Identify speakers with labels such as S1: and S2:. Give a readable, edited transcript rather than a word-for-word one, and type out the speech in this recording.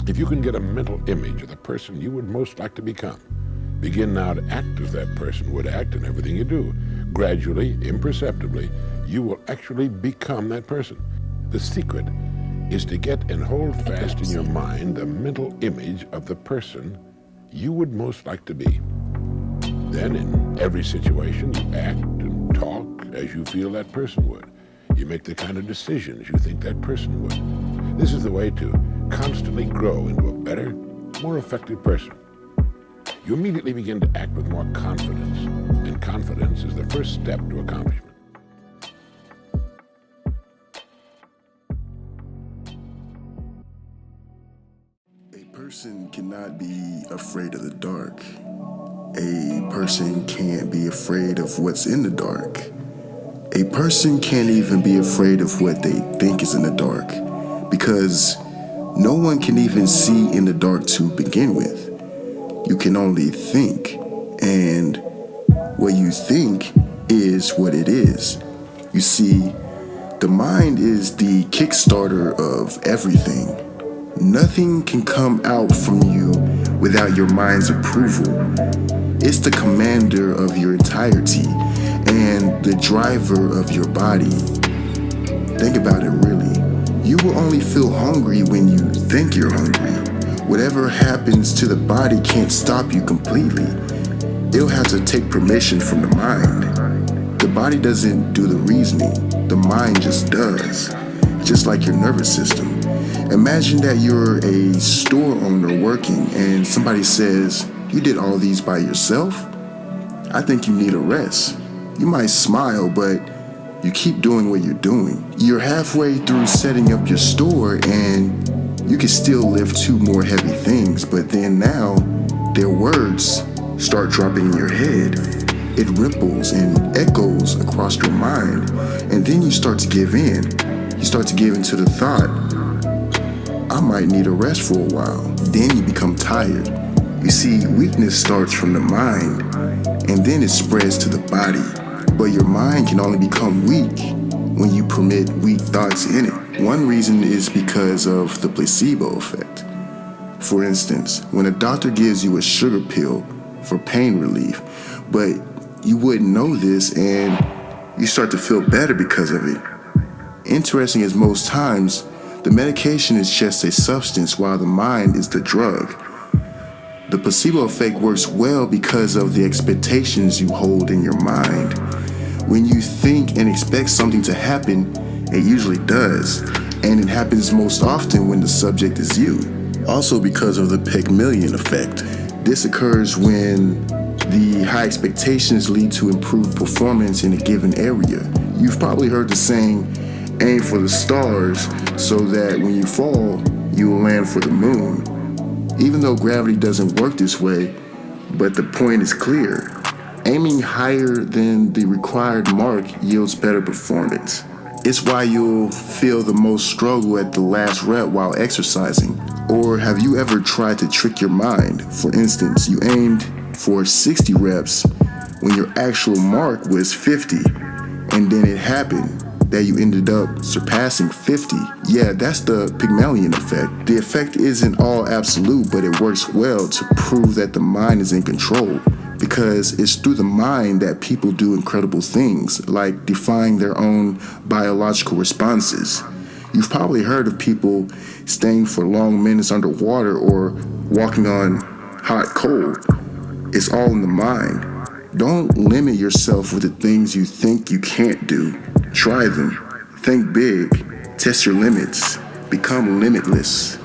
S1: If you can get a mental image of the person you would most like to become, begin now to act as that person would act in everything you do. Gradually, imperceptibly, you will actually become that person. The secret is to get and hold fast in your mind the mental image of the person you would most like to be. Then in every situation, you act and talk as you feel that person would. You make the kind of decisions you think that person would. This is the way to constantly grow into a better, more effective person. You immediately begin to act with more confidence, and confidence is the first step to accomplishment.
S2: A person cannot be afraid of the dark. A person can't be afraid of what's in the dark. A person can't even be afraid of what they think is in the dark, because no one can even see in the dark to begin with. You can only think, and what you think is what it is. You see, the mind is the Kickstarter of everything. Nothing can come out from you without your mind's approval. It's the commander of your entirety and the driver of your body. Think about it really. You will only feel hungry when you think you're hungry. Whatever happens to the body can't stop you completely. It'll have to take permission from the mind. The body doesn't do the reasoning. The mind just does. Just like your nervous system. Imagine that you're a store owner working and somebody says, "You did all these by yourself? I think you need a rest." You might smile, but you keep doing what you're doing. You're halfway through setting up your store and you can still lift 2 more heavy things, but then now their words start dropping in your head. It ripples and echoes across your mind, and then you start to give in. You start to give into the thought, "I might need a rest for a while." Then you become tired. You see, weakness starts from the mind, and then it spreads to the body. But your mind can only become weak when you permit weak thoughts in it. One reason is because of the placebo effect. For instance, when a doctor gives you a sugar pill for pain relief, but you wouldn't know this and you start to feel better because of it. Interesting as most times, the medication is just a substance while the mind is the drug. The placebo effect works well because of the expectations you hold in your mind. When you think and expect something to happen, it usually does, and it happens most often when the subject is you. Also because of the Pygmalion effect. This occurs when the high expectations lead to improved performance in a given area. You've probably heard the saying, "Aim for the stars so that when you fall, you will land for the moon." Even though gravity doesn't work this way, but the point is clear. Aiming higher than the required mark yields better performance. It's why you'll feel the most struggle at the last rep while exercising. Or have you ever tried to trick your mind? For instance, you aimed for 60 reps when your actual mark was 50, and then it happened that you ended up surpassing 50. Yeah, that's the Pygmalion effect. The effect isn't all absolute, but it works well to prove that the mind is in control, because it's through the mind that people do incredible things, like defying their own biological responses. You've probably heard of people staying for long minutes underwater or walking on hot coal. It's all in the mind. Don't limit yourself with the things you think you can't do. Try them. Think big. Test your limits. Become limitless.